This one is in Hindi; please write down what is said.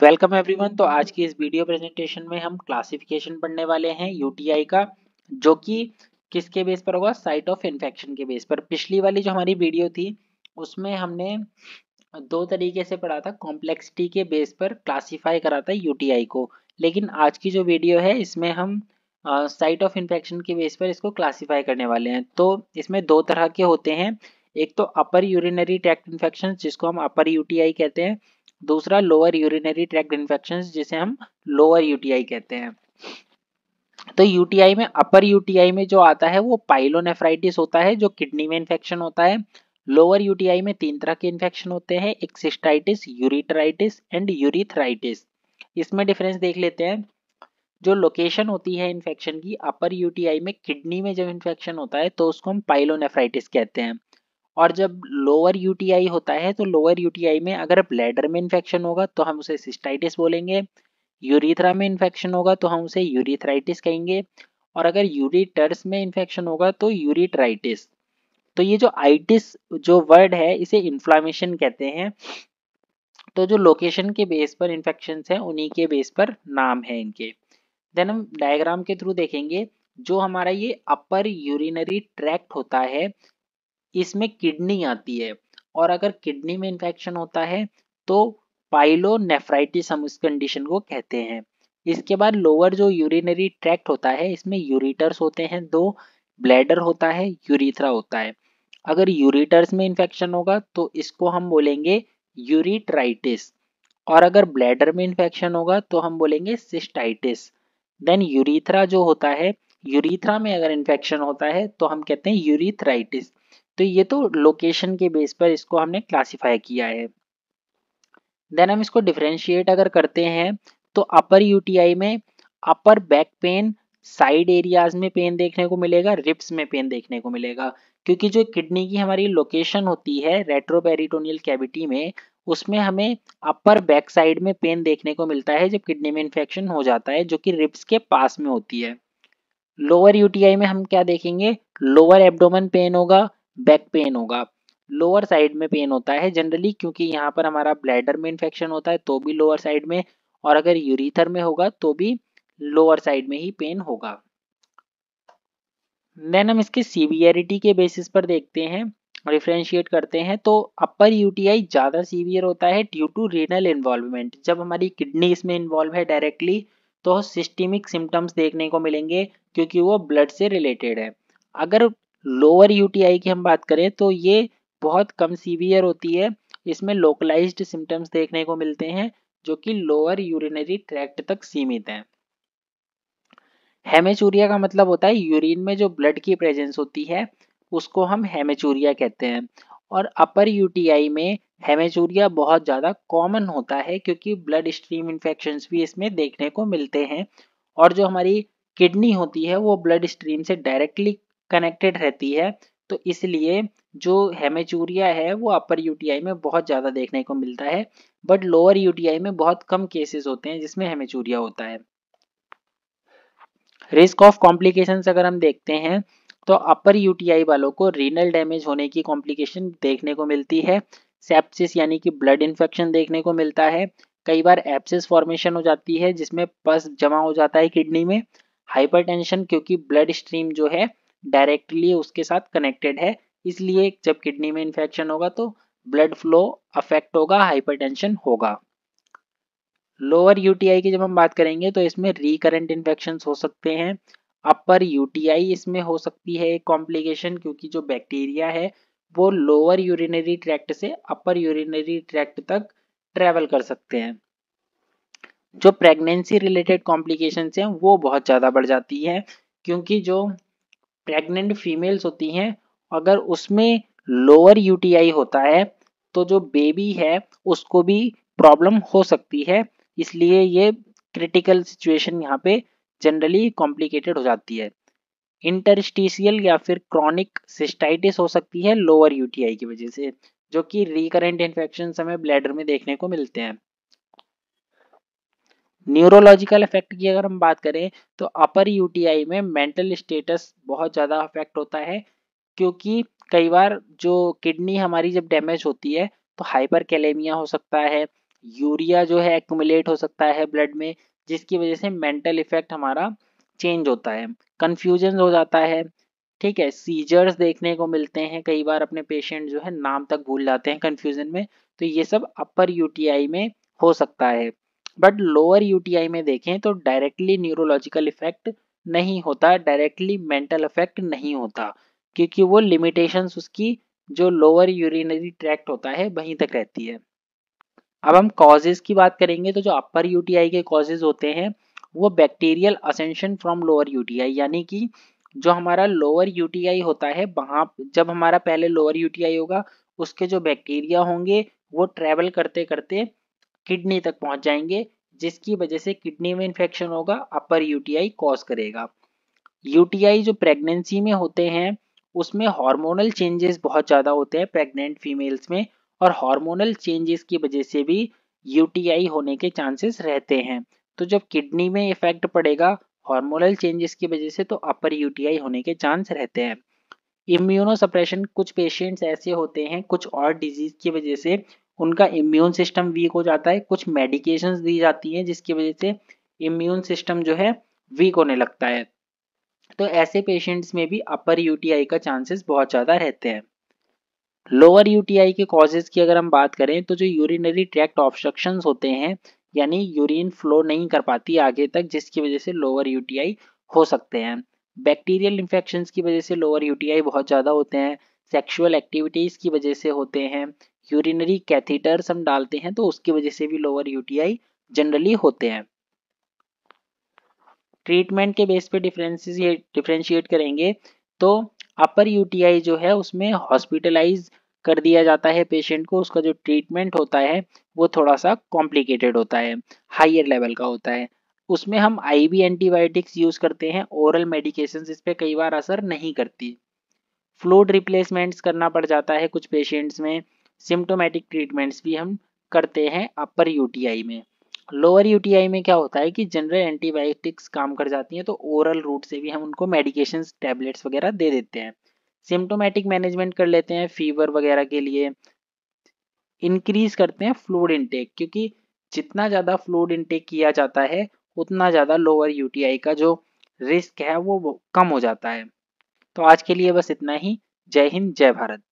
Welcome everyone. तो आज की इस वीडियो प्रेजेंटेशन में हम क्लासिफिकेशन पढ़ने वाले हैं यूटीआई का, जो कि किसके बेस पर होगा, साइट ऑफ इन्फेक्शन के बेस पर। पिछली वाली जो हमारी वीडियो थी उसमें हमने दो तरीके से पढ़ा था, कॉम्प्लेक्सिटी के बेस पर क्लासिफाई करा था यूटीआई को। लेकिन आज की जो वीडियो है इसमें हम साइट ऑफ इन्फेक्शन के बेस पर इसको क्लासिफाई करने वाले हैं। तो इसमें दो तरह के होते हैं, एक तो अपर यूरिनरी ट्रैक्ट इन्फेक्शन जिसको हम अपर यूटीआई कहते हैं, दूसरा लोअर यूरिनरी ट्रैक्ट इन्फेक्शन जिसे हम लोअर यूटीआई कहते हैं। तो यूटीआई में, अपर यूटीआई में जो आता है वो पाइलोनेफ्राइटिस होता है, जो किडनी में इन्फेक्शन होता है। लोअर यूटीआई में तीन तरह के इन्फेक्शन होते हैं, एक सिस्टाइटिस, यूरिटराइटिस एंड यूरिथ्राइटिस। इसमें डिफरेंस देख लेते हैं। जो लोकेशन होती है इन्फेक्शन की, अपर यूटीआई में किडनी में जब इन्फेक्शन होता है तो उसको हम पाइलोनेफ्राइटिस कहते हैं। और जब लोअर यूटीआई होता है तो लोअर यूटीआई में अगर ब्लैडर में इन्फेक्शन होगा तो हम उसे सिस्टाइटिस बोलेंगे, यूरिथ्रा में इन्फेक्शन होगा तो हम उसे यूरिथ्राइटिस कहेंगे, और अगर यूरिटर्स में इन्फेक्शन होगा तो यूरिट्राइटिस। तो ये जो आइटिस जो वर्ड है इसे इन्फ्लामेशन कहते हैं। तो जो लोकेशन के बेस पर इन्फेक्शन है उन्हीं के बेस पर नाम है इनके। देन हम डायग्राम के थ्रू देखेंगे। जो हमारा ये अपर यूरिनरी ट्रैक्ट होता है इसमें किडनी आती है, और अगर किडनी में इन्फेक्शन होता है तो पाइलोनेफ्राइटिस हम इस कंडीशन को कहते हैं। इसके बाद लोअर जो यूरिनरी ट्रैक्ट होता है इसमें यूरिटर्स होते हैं दो, ब्लैडर होता है, यूरिथ्रा होता है। अगर यूरिटर्स में इन्फेक्शन होगा तो इसको हम बोलेंगे यूरिट्राइटिस, और अगर ब्लैडर में इन्फेक्शन होगा तो हम बोलेंगे सिस्टाइटिस। देन यूरिथ्रा जो होता है, यूरिथ्रा में अगर इन्फेक्शन होता है तो हम कहते हैं यूरिथ्राइटिस। तो ये तो लोकेशन के बेस पर इसको हमने क्लासिफाई किया है। देन हम इसको डिफरेंशिएट अगर करते हैं तो अपर यूटीआई में upper back pain, side areas में पेन देखने को मिलेगा, रिब्स में पेन देखने को मिलेगा। क्योंकि जो किडनी की हमारी लोकेशन होती है रेट्रोपेरिटोनियल कैविटी में, उसमें हमें अपर बैक साइड में पेन देखने को मिलता है जब किडनी में इन्फेक्शन हो जाता है, जो कि रिब्स के पास में होती है। लोअर यूटीआई में हम क्या देखेंगे, लोअर एब्डोमेन पेन होगा, बैक पेन होगा। लोअर साइड में पेन होता है जनरली, क्योंकि यहाँ पर हमारा ब्लैडर में इन्फेक्शन होता है तो भी लोअर साइड में, और अगर यूरिथर में होगा तो भी लोअर साइड में ही पेन होगा। देन हम इसके सीवियरिटी के बेसिस पर देखते हैं, डिफरेंशिएट करते हैं। तो अपर यूटीआई ज़्यादा सीवियर होता है ड्यू टू रीनल इन्वॉल्वमेंट। जब हमारी किडनी इसमें इन्वॉल्व है डायरेक्टली तो सिस्टेमिक सिम्टम्स देखने को मिलेंगे, क्योंकि वो ब्लड से रिलेटेड है। अगर लोअर यूटीआई की हम बात करें तो ये बहुत कम सीवियर होती है, इसमें लोकलाइज्ड सिम्टम्स देखने को मिलते हैं जो कि लोअर यूरिनरी ट्रैक्ट तक सीमित हैं। हेमेचूरिया का मतलब होता है यूरिन में जो ब्लड की प्रेजेंस होती है उसको हम हेमेचूरिया कहते हैं। और अपर यूटीआई में हेमेचूरिया बहुत ज़्यादा कॉमन होता है, क्योंकि ब्लड स्ट्रीम इन्फेक्शंस भी इसमें देखने को मिलते हैं। और जो हमारी किडनी होती है वो ब्लड स्ट्रीम से डायरेक्टली कनेक्टेड रहती है, तो इसलिए जो हेमेचूरिया है वो अपर यूटीआई में बहुत ज़्यादा देखने को मिलता है। बट लोअर यूटीआई में बहुत कम केसेस होते हैं जिसमें हेमेचूरिया होता है। रिस्क ऑफ कॉम्प्लिकेशंस अगर हम देखते हैं तो अपर यूटीआई वालों को रीनल डैमेज होने की कॉम्प्लिकेशन देखने को मिलती है, सेप्सिस यानी कि ब्लड इन्फेक्शन देखने को मिलता है, कई बार एब्सिस फॉर्मेशन हो जाती है जिसमें पस जमा हो जाता है किडनी में, हाइपरटेंशन क्योंकि ब्लड स्ट्रीम जो है डायरेक्टली उसके साथ कनेक्टेड है, इसलिए जब किडनी में इन्फेक्शन होगा तो ब्लड फ्लो अफेक्ट होगा, हाइपरटेंशन होगा। लोअर यूटीआई की जब हम बात करेंगे तो इसमें रिकरेंट इन्फेक्शन हो सकते हैं। अपर यूटीआई इसमें हो सकती है एक कॉम्प्लिकेशन, क्योंकि जो बैक्टीरिया है वो लोअर यूरिनरी ट्रैक्ट से अपर यूरिनरी ट्रैक्ट तक ट्रेवल कर सकते हैं। जो प्रेगनेंसी रिलेटेड कॉम्प्लिकेशंस हैं वो बहुत ज़्यादा बढ़ जाती हैं, क्योंकि जो प्रेग्नेंट फीमेल्स होती हैं अगर उसमें लोअर यूटीआई होता है तो जो बेबी है उसको भी प्रॉब्लम हो सकती है, इसलिए ये क्रिटिकल सिचुएशन यहाँ पे जनरली कॉम्प्लिकेटेड हो जाती है। इंटरस्टिशियल या फिर क्रॉनिक सिस्टाइटिस हो सकती है लोअर यूटीआई की वजह से, जो कि रिकरेंट इन्फेक्शन हमें ब्लैडर में देखने को मिलते हैं। न्यूरोलॉजिकल इफेक्ट की अगर हम बात करें तो अपर यूटीआई में मेंटल स्टेटस बहुत ज़्यादा अफेक्ट होता है, क्योंकि कई बार जो किडनी हमारी जब डैमेज होती है तो हाइपर कैलेमिया हो सकता है, यूरिया जो है एक्यूमुलेट हो सकता है ब्लड में, जिसकी वजह से मेंटल इफेक्ट हमारा चेंज होता है, कंफ्यूजन हो जाता है, ठीक है, सीजर्स देखने को मिलते हैं, कई बार अपने पेशेंट जो है नाम तक भूल जाते हैं कंफ्यूजन में। तो ये सब अपर यूटीआई में हो सकता है। बट लोअर यूटीआई में देखें तो डायरेक्टली न्यूरोलॉजिकल इफेक्ट नहीं होता, डायरेक्टली मेंटल इफेक्ट नहीं होता, क्योंकि वो लिमिटेशंस उसकी जो लोअर यूरिनरी ट्रैक्ट होता है वहीं तक रहती है। अब हम कॉजेज की बात करेंगे तो जो अपर यूटीआई के कॉजेज होते हैं वो bacterial ascension from lower UTI, यानी कि जो हमारा लोअर यूटीआई होता है वहाँ जब हमारा पहले लोअर यूटीआई होगा उसके जो बैक्टीरिया होंगे वो ट्रेवल करते करते किडनी तक पहुंच जाएंगे, जिसकी वजह से किडनी में इन्फेक्शन होगा, अपर यूटीआई कॉज करेगा। यूटीआई जो प्रेगनेंसी में होते हैं उसमें हार्मोनल चेंजेस बहुत ज़्यादा होते हैं प्रेग्नेंट फीमेल्स में, और हार्मोनल चेंजेस की वजह से भी यूटीआई होने के चांसेस रहते हैं। तो जब किडनी में इफेक्ट पड़ेगा हार्मोनल चेंजेस की वजह से तो अपर यूटीआई होने के चांस रहते हैं। इम्यूनो सप्रेशन, कुछ पेशेंट्स ऐसे होते हैं कुछ और डिजीज की वजह से उनका इम्यून सिस्टम वीक हो जाता है, कुछ मेडिकेशंस दी जाती हैं जिसकी वजह से इम्यून सिस्टम जो है वीक होने लगता है। तो ऐसे पेशेंट्स में भी अपर यूटीआई का चांसेस बहुत ज़्यादा रहते हैं। लोअर यूटीआई के कॉजेज की अगर हम बात करें तो जो यूरिनरी ट्रैक्ट ऑब्स्ट्रक्शंस होते हैं, यानी यूरिन फ्लो नहीं कर पाती आगे तक, जिसकी वजह से लोअर यूटीआई हो सकते हैं। बैक्टीरियल इन्फेक्शंस की वजह से लोअर यूटीआई बहुत ज़्यादा होते हैं। सेक्सुअल एक्टिविटीज़ की वजह से होते हैं। यूरिनरी कैथीटर्स हम डालते हैं तो उसकी वजह से भी लोअर यूटीआई जनरली होते हैं। ट्रीटमेंट के बेस पे डिफरेंशिएट करेंगे तो अपर यूटीआई जो है उसमें हॉस्पिटलाइज कर दिया जाता है पेशेंट को, उसका जो ट्रीटमेंट होता है वो थोड़ा सा कॉम्प्लिकेटेड होता है, हायर लेवल का होता है। उसमें हम आईवी एंटीबायोटिक्स यूज़ करते हैं, ओरल मेडिकेशंस इस पर कई बार असर नहीं करती। फ्लूइड रिप्लेसमेंट्स करना पड़ जाता है कुछ पेशेंट्स में। सिम्टोमेटिक ट्रीटमेंट्स भी हम करते हैं अपर यूटीआई में। लोअर यूटीआई में क्या होता है कि जनरल एंटीबायोटिक्स काम कर जाती हैं तो ओरल रूट से भी हम उनको मेडिकेशंस टैबलेट्स वगैरह दे देते हैं। सिम्टोमेटिक मैनेजमेंट कर लेते हैं फीवर वगैरह के लिए। इंक्रीज करते हैं फ्लूइड इनटेक, क्योंकि जितना ज़्यादा फ्लूइड इनटेक किया जाता है उतना ज़्यादा लोअर यूटीआई का जो रिस्क है वो कम हो जाता है। तो आज के लिए बस इतना ही। जय हिंद, जय भारत।